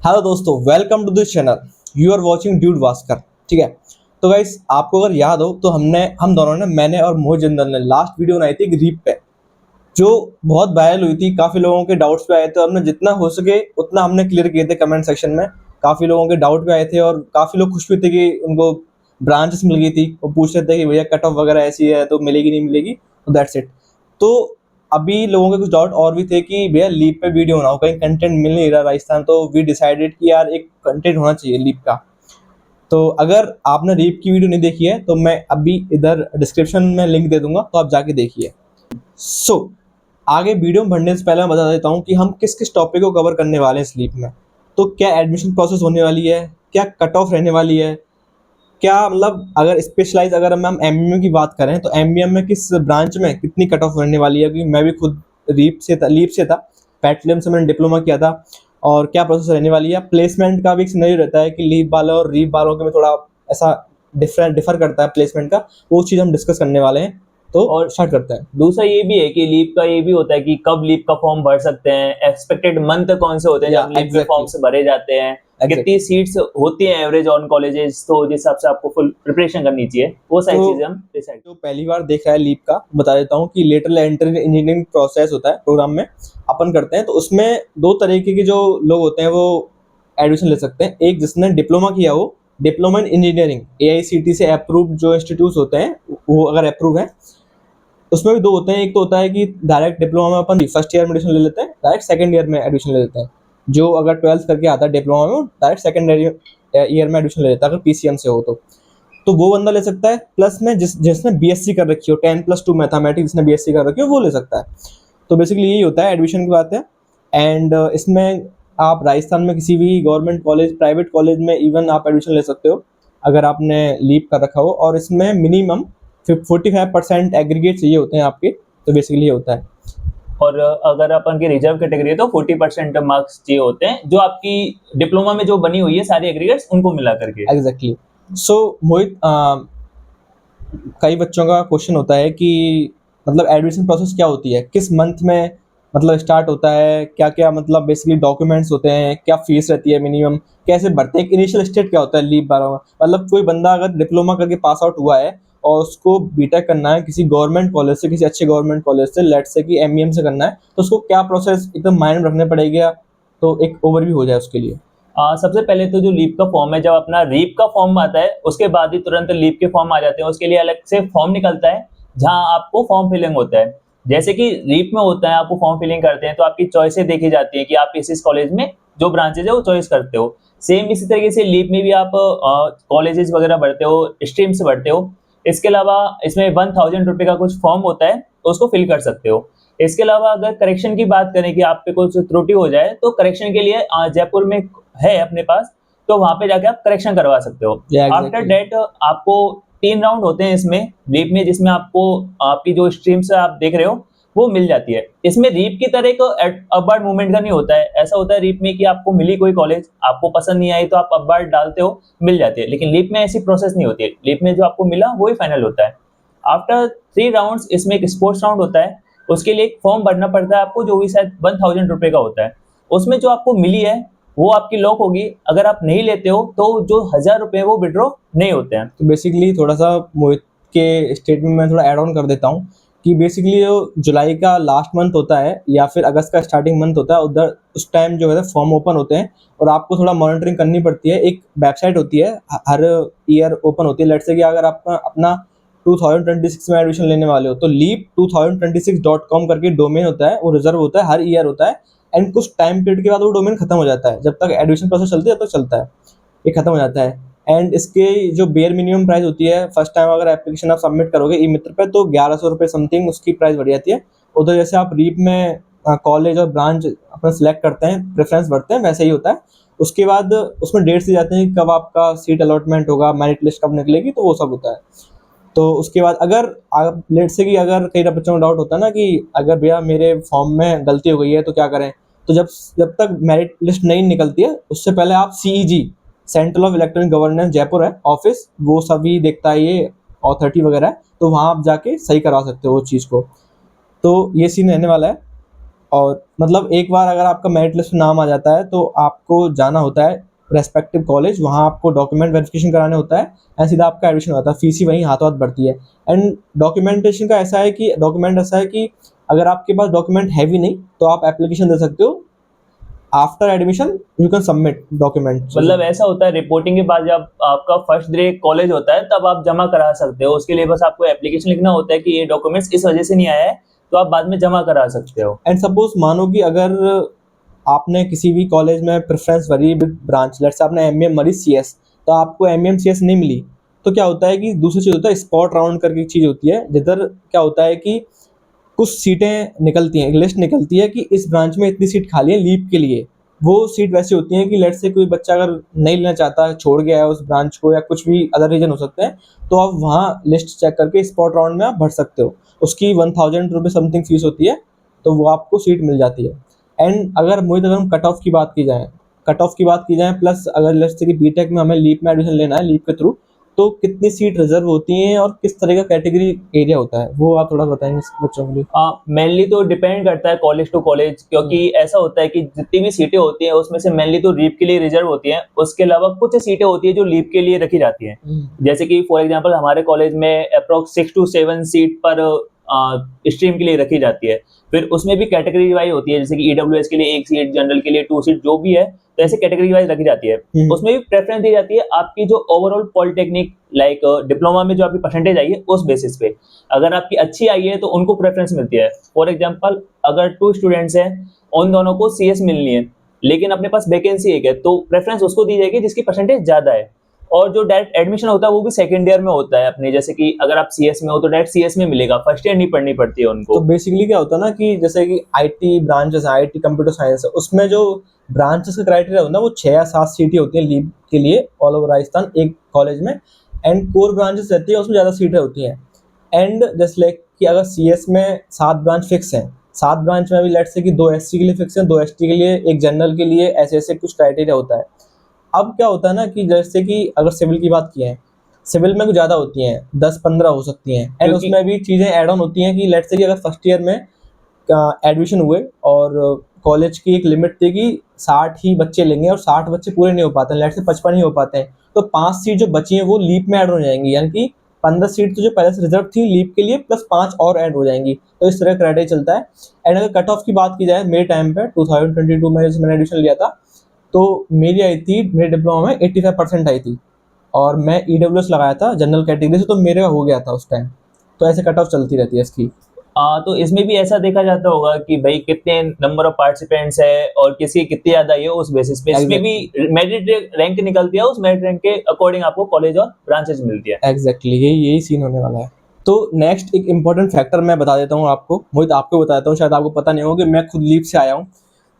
Hello दोस्तों, welcome to this channel. You are watching dude Bhaskar. ठीक है, तो गाइस आपको अगर याद हो तो हम दोनों ने मैंने और मोहित जिंदल ने लास्ट वीडियो बनाई थी रीप पे, जो बहुत वायरल हुई थी। काफ़ी लोगों के डाउट्स पे आए थे और हमने जितना हो सके उतना हमने क्लियर किए थे कमेंट सेक्शन में। काफ़ी लोगों के डाउट भी आए थे और काफ़ी लोग खुश भी थे कि उनको ब्रांचेस मिल गई थी। वो पूछ रहे थे कि भैया कट ऑफ वगैरह ऐसी है तो मिलेगी नहीं मिलेगी, तो दैट्स इट। तो अभी लोगों के कुछ डाउट और भी थे कि भैया लीप पे वीडियो बनाओ, कहीं कंटेंट मिल नहीं रहा राजस्थान, तो वी डिसाइडेड कि यार एक कंटेंट होना चाहिए लीप का। तो अगर आपने लीप की वीडियो नहीं देखी है तो मैं अभी इधर डिस्क्रिप्शन में लिंक दे दूंगा, तो आप जाके देखिए। सो आगे वीडियो में बढ़ने से पहले मैं बता देता हूँ कि हम किस किस टॉपिक को कवर करने वाले हैं स्लीप में। तो क्या एडमिशन प्रोसेस होने वाली है, क्या कट ऑफ रहने वाली है, क्या मतलब अगर स्पेशलाइज अगर हम एमबीएम की बात करें तो एमबीएम में किस ब्रांच में कितनी कट ऑफ रहने वाली है, क्योंकि मैं भी खुद लीप से था, पेट्रोलियम से मैंने डिप्लोमा किया था। और क्या प्रोसेस रहने वाली है, प्लेसमेंट का भी एक सिनेरियो रहता है कि लीप वालों और रीप वालों के में थोड़ा ऐसा डिफर करता है प्लेसमेंट का, वो चीज़ हम डिस्कस करने वाले हैं। तो और स्टार्ट करते हैं। दूसरा ये भी है कि लीप का ये भी होता है कि कब लीप का फॉर्म भर सकते हैं, एक्सपेक्टेड मंथ कौन से होते हैं या जब लीप के एग्जैक्टली फॉर्म्स भरे जाते हैं, कितनी एग्जैक्टली सीट्स होती हैं एवरेज ऑन कॉलेजेस, तो जिस हिसाब से आपको फुल प्रिपरेशन करनी चाहिए वो सारी चीजें तो हम डिसाइड। जो पहली बार देखा है लीप का, बता देता हूँ कि लेटरल एंट्री इंजीनियरिंग प्रोसेस होता है प्रोग्राम में अपन करते हैं। तो उसमें दो तरीके के जो लोग होते हैं वो एडमिशन ले सकते हैं। एक जिसने डिप्लोमा किया हो, डिप्लोमा इन इंजीनियरिंग एआईसीटी से अप्रूव्ड जो इंस्टीट्यूट होते हैं, वो अगर अप्रूव है, उसमें भी दो होते हैं। एक तो होता है कि डायरेक्ट डिप्लोमा में अपन फर्स्ट ईयर में एडमिशन ले लेते हैं, डायरेक्ट सेकंड ईयर में एडमिशन ले लेते हैं। जो अगर 12th करके आता है डिप्लोमा में, डायरेक्ट सेकंड ईयर में एडमिशन ले लेता है अगर पीसीएम से हो तो वो बंदा ले सकता है। प्लस में जिसने बीएससी कर रखी हो, 10+2 मैथमेटिक्स जिसने बीएससी कर रखी हो वो ले सकता है। तो बेसिकली यही होता है, एडमिशन की बात है। एंड इसमें आप राजस्थान में किसी भी गवर्नमेंट कॉलेज, प्राइवेट कॉलेज में इवन आप एडमिशन ले सकते हो अगर आपने लीव कर रखा हो, और इसमें मिनिमम 45% एग्रीगेट चाहिए होते हैं आपके। तो बेसिकली ये होता है। और अगर अपन की रिजर्व कैटेगरी है तो 40% मार्क्स चाहिए होते हैं जो आपकी डिप्लोमा में जो बनी हुई है सारी एग्रीगेट्स उनको मिला करके। एग्जैक्टली। सो मोहित, कई बच्चों का क्वेश्चन होता है कि मतलब एडमिशन प्रोसेस क्या होती है, किस मंथ में मतलब स्टार्ट होता है, क्या क्या मतलब बेसिकली डॉक्यूमेंट्स होते हैं, क्या फीस रहती है मिनिमम, कैसे भरते हैं, इनिशियल स्टेट क्या होता है लीव बारह में। मतलब कोई बंदा अगर डिप्लोमा करके पास आउट हुआ है और उसको बीटेक करना है किसी गवर्नमेंट कॉलेज से, किसी अच्छे गवर्नमेंट कॉलेज से, लेट्स से कि एमईएम से करना है, तो उसको क्या प्रोसेस एकदम माइंड में रखने पड़ेगा, तो एक ओवरव्यू हो जाए उसके लिए। सबसे पहले तो जो लीप का फॉर्म है, जब अपना रीप का फॉर्म आता है उसके बाद ही तुरंत लीप के फॉर्म आ जाते हैं। उसके लिए अलग से फॉर्म निकलता है जहां आपको फॉर्म फिलिंग होता है। जैसे कि रीप में होता है, आपको फॉर्म फिलिंग करते हैं तो आपकी चॉइसेस देखी जाती है कि आप इस कॉलेज में जो ब्रांचेज है वो चॉइस करते हो। सेम इसी तरीके से लीप में भी आप कॉलेजेस वगैरह भरते हो, स्ट्रीम्स भरते हो। इसके अलावा इसमें 1000 रुपये का कुछ फॉर्म होता है तो उसको फिल कर सकते हो। इसके अलावा अगर करेक्शन की बात करें कि आप पे कुछ त्रुटि हो जाए तो करेक्शन के लिए जयपुर में है अपने पास, तो वहां पे जाके आप करेक्शन करवा सकते हो। या आफ्टर एग्जैक्टली। डेट आपको 3 राउंड होते हैं इसमें रीप में, जिसमें आपको आपकी जो स्ट्रीम से आप देख रहे हो वो मिल जाती है। इसमें रीप की तरह एक अपवर्ड मूवमेंट का नहीं होता है। ऐसा होता है रीप में कि आपको मिली कोई कॉलेज, आपको पसंद नहीं आई तो आप अपवर्ड डालते हो, मिल जाती है। लेकिन लीप में ऐसी प्रोसेस नहीं होती है। लीप में जो आपको मिला वही फाइनल होता है। आफ्टर 3 राउंड्स इसमें एक स्पोर्ट्स राउंड होता है। उसके लिए एक फॉर्म भरना पड़ता है आपको, जो भी शायद 1000 रुपये का होता है। उसमें जो आपको मिली है वो आपकी लॉक होगी। अगर आप नहीं लेते हो तो जो 1000 रुपये वो विड्रॉ नहीं होते हैं। तो बेसिकली थोड़ा सा मोहित के स्टेटमेंट में थोड़ा ऐड ऑन कर देता हूँ कि बेसिकली जो जुलाई का लास्ट मंथ होता है या फिर अगस्त का स्टार्टिंग मंथ होता है, उधर उस टाइम जो है फॉर्म ओपन होते हैं और आपको थोड़ा मॉनिटरिंग करनी पड़ती है। एक वेबसाइट होती है, हर ईयर ओपन होती है। लेट्स से कि अगर आप अपना 2026 में एडमिशन लेने वाले हो तो leap2026.com करके डोमेन होता है, वो रिजर्व होता है, हर ईयर होता है। एंड कुछ टाइम पीरियड के बाद वो डोमेन खत्म हो जाता है। जब तक एडमिशन प्रोसेस चलती है तब तक चलता है, ये खत्म हो जाता है। एंड इसके जो बेयर मिनिमम प्राइस होती है, फर्स्ट टाइम अगर एप्लीकेशन आप सबमिट करोगे ई मित्र पे तो 1100 रुपये समथिंग उसकी प्राइस बढ़ जाती है। उधर जैसे आप रीप में कॉलेज और ब्रांच अपना सिलेक्ट करते हैं, प्रेफरेंस बढ़ते हैं, वैसे ही होता है। उसके बाद उसमें डेट्स दी जाते हैं कि कब आपका सीट अलॉटमेंट होगा, मेरिट लिस्ट कब निकलेगी, तो वो सब होता है। तो उसके बाद अगर आप लेट से कि अगर कई बच्चों को डाउट होता है ना कि अगर भैया मेरे फॉर्म में गलती हो गई है तो क्या करें, तो जब जब तक मेरिट लिस्ट नहीं निकलती है उससे पहले आप CEZ, central of electronic governance Jaipur है ऑफिस, वो सभी देखता है ये ऑथोरिटी वगैरह है, तो वहाँ आप जाके सही करवा सकते हो उस चीज़ को। तो ये सीन रहने वाला है। और मतलब एक बार अगर आपका मेरिट लिस्ट में नाम आ जाता है तो आपको जाना होता है रेस्पेक्टिव कॉलेज, वहाँ आपको डॉक्यूमेंट वेरिफिकेशन कराने होता है एंड सीधा आपका एडमिशन होता है, फीस ही वहीं हाथों हाथ बढ़ती है। एंड डॉक्यूमेंटेशन का ऐसा है कि अगर आपके पास डॉक्यूमेंट है भी नहीं तो आप एप्लीकेशन दे सकते हो, after admission you can submit document. मतलब ऐसा होता है रिपोर्टिंग के बाद जब आपका फर्स्ट डे कॉलेज होता है तब आप जमा करा सकते हो, उसके लिए बस आपको एप्लीकेशन लिखना होता है कि ये डॉक्यूमेंट्स इस वजह से नहीं आया है, तो आप बाद में जमा करा सकते हो। एंड सपोज मानो कि अगर आपने किसी भी कॉलेज में प्रेफरेंस भरी ब्रांच, लेट्स से आपने एमईएम भरी सीएस, तो आपको एमईएम सीएस नहीं मिली, तो क्या होता है कि दूसरी चीज़ होता है स्पॉट राउंड करके एक चीज़ होती है, जिधर क्या होता है कि कुछ सीटें निकलती हैं, एक लिस्ट निकलती है कि इस ब्रांच में इतनी सीट खाली है लीप के लिए। वो सीट वैसी होती हैं कि लेट्स से कोई बच्चा अगर नहीं लेना चाहता, छोड़ गया है उस ब्रांच को या कुछ भी अदर रीजन हो सकते हैं, तो आप वहाँ लिस्ट चेक करके स्पॉट राउंड में आप भर सकते हो। उसकी 1000 रुपये समथिंग फीस होती है, तो वो आपको सीट मिल जाती है। एंड अगर हम कट ऑफ की बात की जाए प्लस अगर लेट्स से कि बीटेक में हमें लीप में एडमिशन लेना है लीप के थ्रू, तो कितनी सीट रिजर्व होती हैं और किस तरह का कैटेगरी एरिया होता है, वो आप थोड़ा बताएंगे बच्चों के लिए। मेनली तो डिपेंड करता है कॉलेज टू कॉलेज, क्योंकि ऐसा होता है कि जितनी भी सीटें होती हैं उसमें से मेनली तो लीप के लिए रिजर्व होती हैं, उसके अलावा कुछ सीटें होती है जो लीप के लिए रखी जाती हैं। जैसे कि फॉर एग्जांपल हमारे कॉलेज में अप्रोक्स 6 to 7 सीट पर स्ट्रीम के लिए रखी जाती है। फिर उसमें भी कैटेगरी वाइज होती है, जैसे कि ईडब्ल्यूएस के लिए 1 सीट, जनरल के लिए 2 सीट, जो भी है, तो ऐसे कैटेगरी वाइज रखी जाती है। उसमें भी प्रेफरेंस दी जाती है आपकी जो ओवरऑल पॉलिटेक्निक लाइक डिप्लोमा में जो आपकी परसेंटेज आई है उस बेसिस पे। अगर आपकी अच्छी आई है तो उनको प्रेफरेंस मिलती है। फॉर एग्जांपल अगर 2 स्टूडेंट्स हैं, उन दोनों को सीएस मिलनी है, लेकिन अपने पास वैकेंसी एक है, तो प्रेफरेंस उसको दी जाएगी जिसकी परसेंटेज ज्यादा है। और जो डायरेक्ट एडमिशन होता है वो भी सेकंड ईयर में होता है अपने, जैसे कि अगर आप सीएस में हो तो डायरेक्ट सीएस में मिलेगा, फर्स्ट ईयर नहीं पढ़नी पड़ती है उनको। तो बेसिकली क्या होता है ना कि जैसे कि IT branches, IT computer science है, उसमें जो ब्रांचेस का क्राइटेरिया होता है वो 6 या 7 सीटें होती हैं लीप के लिए ऑल ओवर राजस्थान एक कॉलेज में। एंड कोर ब्रांचेस रहती है उसमें ज़्यादा सीटें होती हैं। एंड जस्ट लाइक कि अगर सीएस में 7 ब्रांच फिक्स हैं, 7 ब्रांच में भी लेट्स से कि 2 एससी के लिए फिक्स हैं, 2 एसटी के लिए, एक जनरल के लिए, ऐसे ऐसे कुछ क्राइटेरिया होता है। अब क्या होता है ना कि जैसे कि अगर सिविल की बात की है, सिविल में कुछ ज़्यादा होती हैं, 10-15 हो सकती हैं। एंड उसमें भी चीज़ें ऐड ऑन होती हैं कि लेट्स से कि अगर फर्स्ट ईयर में एडमिशन हुए और कॉलेज की एक लिमिट थी कि 60 ही बच्चे लेंगे और 60 बच्चे पूरे नहीं हो पाते हैं, लेट्स से 55 ही हो पाते हैं, तो 5 सीट जो बची हैं वो लीप में ऐड हो जाएंगी, यानी कि 15 सीट तो जो पहले से रिजर्व थी लीप के लिए प्लस 5 और ऐड हो जाएंगी। तो इस तरह का क्राइटेरिया चलता है। एंड अगर कट ऑफ की बात की जाए, मेरे टाइम पे 2022 में जैसे मैंने एडमिशन लिया था, तो मेरी आई थी, मेरे डिप्लोमा में 85% आई थी और मैं ईडब्ल्यूएस लगाया था जनरल कैटेगरी से, तो मेरे हो गया था उस टाइम। तो ऐसे कट ऑफ चलती रहती है इसकी। तो इसमें भी ऐसा देखा जाता होगा कि भाई कितने नंबर ऑफ पार्टिसिपेंट्स है और किसी कितनी ज्यादा है उस बेसिस पे इसमें भी मेरिट रैंक निकलती है, उस मेरिट रैंक के अकॉर्डिंग आपको कॉलेज और ब्रांचेस मिलती है। एग्जैक्टली यही सीन होने वाला है। तो नेक्स्ट एक इंपॉर्टेंट फैक्टर मैं बता देता हूँ आपको, मोहित आपको बताता हूँ, शायद आपको पता नहीं होगा कि मैं खुद लीप से आया हूँ।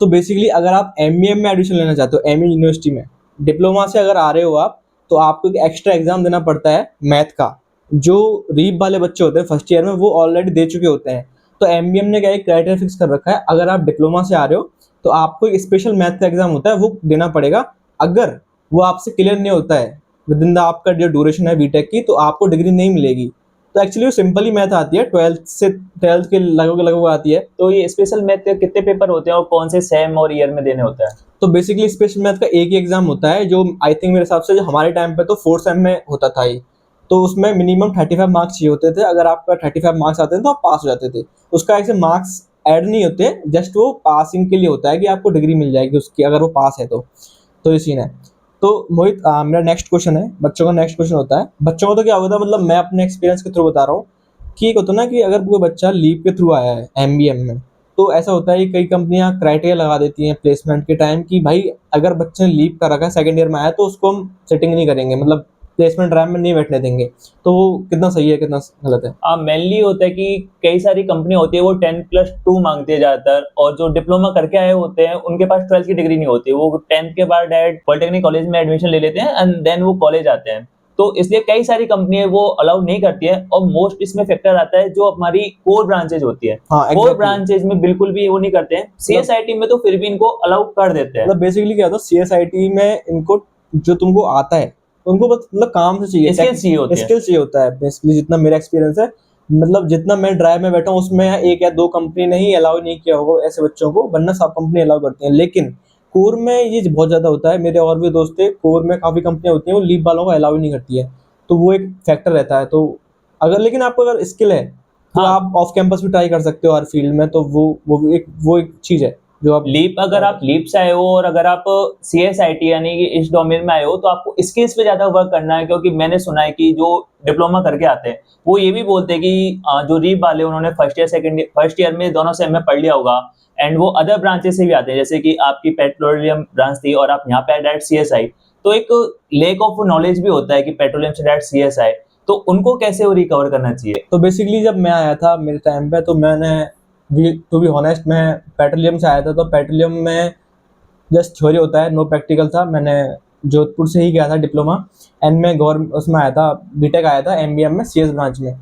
तो बेसिकली अगर आप एमईएम में एडमिशन लेना चाहते हो, एमई यूनिवर्सिटी में, डिप्लोमा से अगर आ रहे हो आप, तो आपको एक एक्स्ट्रा एग्जाम देना पड़ता है मैथ का। जो रीप वाले बच्चे होते हैं फर्स्ट ईयर में वो ऑलरेडी दे चुके होते हैं। तो एमईएम ने क्या एक क्राइटेरिया फिक्स कर रखा है, अगर आप डिप्लोमा से आ रहे हो तो आपको एक स्पेशल मैथ का एग्जाम होता है वो देना पड़ेगा। अगर वो आपसे क्लियर नहीं होता है विद इन द आपका जो ड्यूरेशन है बीटेक की, तो आपको डिग्री नहीं मिलेगी। तो एक्चुअली वो सिंपल ही मैथ आती है, 12th के लगभग आती है। तो ये स्पेशल मैथ के कितने पेपर होते हैं और कौन से सेम और ईयर में देने होता है? तो बेसिकली स्पेशल मैथ का एक ही एग्जाम होता है, जो आई थिंक मेरे हिसाब से जो हमारे टाइम पे तो 4th सेम में होता था ये। तो उसमें मिनिमम 35 मार्क्स चाहिए होते थे, अगर आपका 35 मार्क्स आते थे तो आप पास हो जाते थे। उसका ऐसे मार्क्स ऐड नहीं होते, जस्ट वो पासिंग के लिए होता है कि आपको डिग्री मिल जाएगी उसकी अगर वो पास है तो ये सीन है। तो मोहित मेरा नेक्स्ट क्वेश्चन है, बच्चों का नेक्स्ट क्वेश्चन होता है, बच्चों को तो क्या होता है, मतलब मैं अपने एक्सपीरियंस के थ्रू बता रहा हूँ कि एक होता है ना कि अगर कोई बच्चा लीव के थ्रू आया है एमबीएम में, तो ऐसा होता है कि कई कंपनियां क्राइटेरिया लगा देती हैं प्लेसमेंट के टाइम कि भाई अगर बच्चे ने लीव कर रखा है, सेकंड ईयर में आया, तो उसको हम सेटिंग नहीं करेंगे, मतलब प्लेसमेंट ड्राइव में नहीं बैठने देंगे। तो वो कितना सही है कितना गलत है? मेनली होता है कि कई सारी कंपनी होती है वो 10+2 मांगती है ज्यादातर, और जो डिप्लोमा करके आए होते हैं उनके पास 12th की डिग्री नहीं होती, वो 10th के बाद डायरेक्ट पॉलिटेक्निक कॉलेज में एडमिशन ले लेते हैं एंड देन वो कॉलेज आते हैं। तो इसलिए कई सारी कंपनियां वो अलाउ नहीं करती है। और मोस्ट इसमें फैक्टर आता है जो हमारी कोर ब्रांचेज होती है। हाँ, कोर exactly. ब्रांचेज में बिल्कुल भी वो नहीं करते हैं। सीएसआईटी में तो फिर भी इनको अलाउ कर देते हैं। मतलब बेसिकली क्या होता है, सीएसआईटी में इनको जो तुमको आता है उनको बस मतलब काम से चाहिए, स्किल्स चाहिए होती है। स्किल्स चाहिए होता है बेसिकली, जितना मेरा एक्सपीरियंस है। मतलब जितना मैं ड्राइव में बैठा हूँ उसमें एक या दो कंपनी ने ही अलाउ नहीं किया होगा ऐसे बच्चों को, वरना सब कंपनी अलाउ करती हैं। लेकिन कोर में ये बहुत ज़्यादा होता है, मेरे और भी दोस्त थे कोर में, काफ़ी कंपनियाँ होती हैं वो लीव वालों को अलाउ ही नहीं करती है, तो वो एक फैक्टर रहता है। तो अगर लेकिन आपको अगर स्किल है तो हाँ। आप ऑफ कैंपस भी ट्राई कर सकते हो हर फील्ड में, तो वो एक चीज़ है जो आप लीप अगर आप लीप से आए हो और अगर आप CSIT यानी कि इस डोमेन में आए हो तो आपको स्किल्स पे ज्यादा वर्क करना है, क्योंकि मैंने सुना है कि जो डिप्लोमा करके आते हैं वो ये भी बोलते हैं कि जो रीप वाले उन्होंने फर्स्ट ईयर में दोनों सेम में पढ़ लिया होगा, एंड वो अदर ब्रांचेस से भी आते हैं, जैसे कि आपकी पेट्रोलियम ब्रांच थी और आप यहाँ पे डायरेक्ट CSI, तो एक लेक ऑफ नॉलेज भी होता है कि पेट्रोलियम से डायरेक्ट CSI, तो उनको कैसे वो रिकवर करना चाहिए। तो बेसिकली जब मैं आया था मेरे टाइम पे, तो मैंने टू बी ऑनेस्ट मैं पेट्रोलियम से आया था, तो पेट्रोलियम में जस्ट थ्योरी होता है, नो प्रैक्टिकल था। मैंने जोधपुर से ही किया था डिप्लोमा, एंड मैं गवर्नमेंट उसमें आया था, बीटेक आया था MBM में CS ब्रांच में।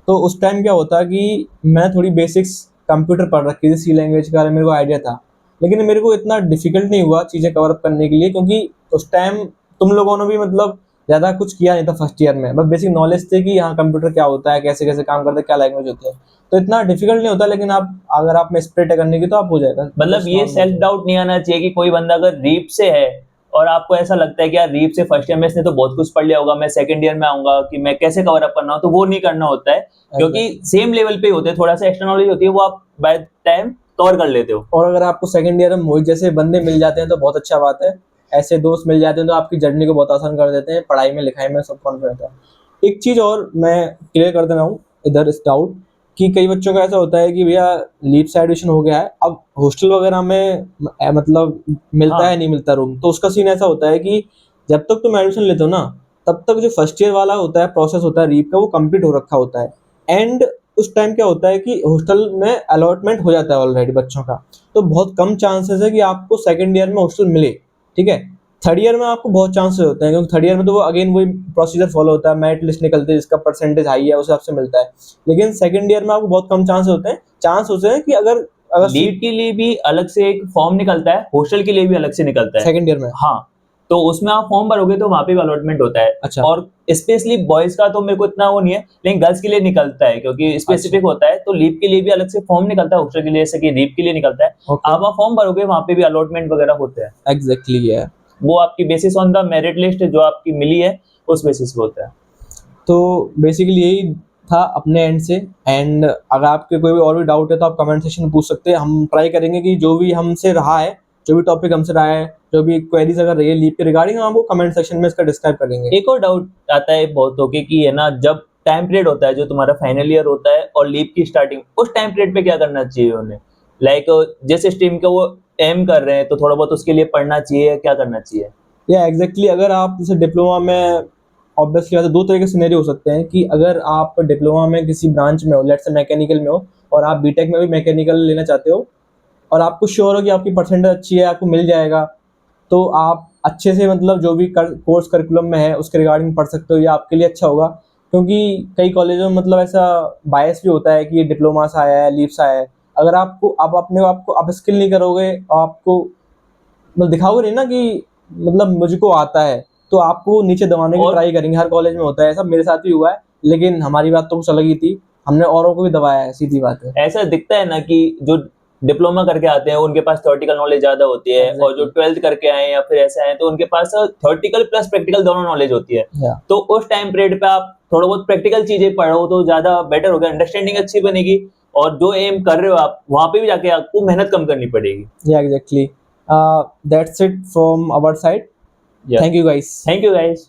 तो उस टाइम क्या होता कि मैं थोड़ी बेसिक्स कंप्यूटर पढ़ रखी थी, C लैंग्वेज का मेरे को आइडिया था, लेकिन मेरे को इतना डिफिकल्ट नहीं हुआ चीज़ें कवर अप करने के लिए, क्योंकि उस टाइम तुम लोगों ने भी मतलब ज़्यादा कुछ किया नहीं था फर्स्ट ईयर में, बस बेसिक नॉलेज थे कि हाँ कंप्यूटर क्या होता है, कैसे कैसे काम करता है, क्या लैंग्वेज होती है, तो इतना डिफिकल्ट नहीं होता। लेकिन आप अगर आप में स्प्रेड करने की तो आप हो जाएगा, मतलब बस ये normal सेल्फ है। डाउट नहीं आना चाहिए कि कोई बंदा अगर रीप से है और आपको ऐसा लगता है कि यार रीप से फर्स्ट ईयर में इसने तो बहुत कुछ पढ़ लिया होगा, मैं सेकंड ईयर में आऊंगा कि मैं कैसे कवर अप करना हो, तो वो नहीं करना होता है, क्योंकि सेम लेवल पे होते हैं, थोड़ा सा एक्स्ट्रा नॉलेज होती है वो आप बाय टाइम कवर कर लेते हो। और अगर आपको सेकंड ईयर में मोहित जैसे बंदे मिल जाते हैं तो बहुत अच्छा बात है, ऐसे दोस्त मिल जाते हैं तो आपकी जर्नी को बहुत आसान कर देते हैं, पढ़ाई में लिखाई में सब कौन रहता है। एक चीज़ और मैं क्लियर कर देना हूँ इधर इस डाउट, कि कई बच्चों का ऐसा होता है कि भैया लीव से एडमिशन हो गया है, अब हॉस्टल वगैरह में मतलब मिलता हाँ। है नहीं मिलता रूम, तो उसका सीन ऐसा होता है कि जब तक तुम एडमिशन लेते हो ना, तब तक जो फर्स्ट ईयर वाला होता है प्रोसेस होता है रीप का, वो कंप्लीट हो रखा होता है। एंड उस टाइम क्या होता है कि हॉस्टल में अलॉटमेंट हो जाता है ऑलरेडी बच्चों का, तो बहुत कम चांसेस है कि आपको सेकंड ईयर में हॉस्टल मिले। ठीक है, थर्ड ईयर में आपको बहुत चांसेस होते हैं, क्योंकि थर्ड ईयर में तो वो अगेन वही प्रोसीजर फॉलो होता है, मेरिट लिस्ट निकलती है, जिसका परसेंटेज हाई है उस हिसाब से मिलता है। लेकिन सेकंड ईयर में आपको बहुत कम चांस होते हैं कि अगर अगर लीव सीट के लिए भी अलग से एक फॉर्म निकलता है, हॉस्टल के लिए भी अलग से निकलता है। सेकंड ईयर में। हाँ, तो उसमें आप फॉर्म भरोगे तो वहां पे भी अलॉटमेंट होता है। अच्छा। और स्पेशली बॉयज का तो मेरे को इतना वो नहीं है, लेकिन गर्ल्स के लिए निकलता है क्योंकि स्पेसिफिक होता है, तो लीव के लिए भी अलग से फॉर्म निकलता है, हॉस्टल के लिए जैसे कि लीव के लिए निकलता है। ओके, आप फॉर्म भरोगे वहां पे भी अलॉटमेंट वगैरह होते हैं, एग्जैक्टली है। वो आपकी basis on the merit list जो आपकी मिली है उस बेसिस पे होता है। तो बेसिकली यही था अपने एंड से, एंड अगर आपके कोई भी और भी डाउट है तो आप कमेंट सेक्शन में पूछ सकते हैं, हम ट्राई करेंगे कि जो भी हमसे रहा है, जो भी टॉपिक हमसे रहा है, जो भी क्वेरीज अगर रही है लीव के रिगार्डिंग, हम वो कमेंट सेक्शन में इसका डिस्क्राइब करेंगे। एक और डाउट आता है बहुतों के कि है ना, जब टाइम पीरियड होता है जो तुम्हारा फाइनल ईयर होता है और लीव की स्टार्टिंग, उस टाइम पीरियड पे क्या करना चाहिए उन्हें, लाइक जिस स्ट्रीम का वो एम कर रहे हैं तो थोड़ा बहुत उसके लिए पढ़ना चाहिए, क्या करना चाहिए। या एग्जैक्टली अगर आप जैसे डिप्लोमा में, ऑब्वियसली बात है, दो तरह के सिनेरियो हो सकते हैं कि अगर आप डिप्लोमा में किसी ब्रांच में हो, लेट्स से मैकेनिकल में हो, और आप बीटेक में भी मैकेनिकल लेना चाहते हो, और आपको श्योर हो कि आपकी परसेंटेज अच्छी है, आपको मिल जाएगा, तो आप अच्छे से मतलब जो भी कोर्स करिकुलम में है उसके रिगार्डिंग पढ़ सकते हो, ये आपके लिए अच्छा होगा। क्योंकि कई कॉलेजों में मतलब ऐसा बायस भी होता है कि ये डिप्लोमा से आया है, लीव से आया है, अगर आपको आप अपने आपको आप स्किल नहीं करोगे, आपको मतलब दिखाओगे नहीं ना कि मतलब मुझको आता है, तो आपको नीचे दबाने की और ट्राई करेंगे। हर कॉलेज में होता है ऐसा, मेरे साथ भी हुआ है, लेकिन हमारी बात तो कुछ अलग ही थी, हमने औरों को भी दबाया है, सीधी बात है। ऐसा दिखता है ना कि जो डिप्लोमा करके आते हैं उनके पास थ्योरेटिकल नॉलेज ज्यादा होती है, और जो Exactly. 12th करके आए या फिर ऐसे आए तो उनके पास थ्योरेटिकल प्लस प्रैक्टिकल दोनों नॉलेज होती है। या तो उस टाइम पीरियड पे आप थोड़ा बहुत प्रैक्टिकल चीजें पढ़ो तो ज्यादा बेटर होगा, अंडरस्टैंडिंग अच्छी बनेगी, और जो एम कर रहे हो आप वहां पे भी जाके आपको मेहनत कम करनी पड़ेगी। Exactly. That's it from our side. Yeah thank you guys. Thank you guys.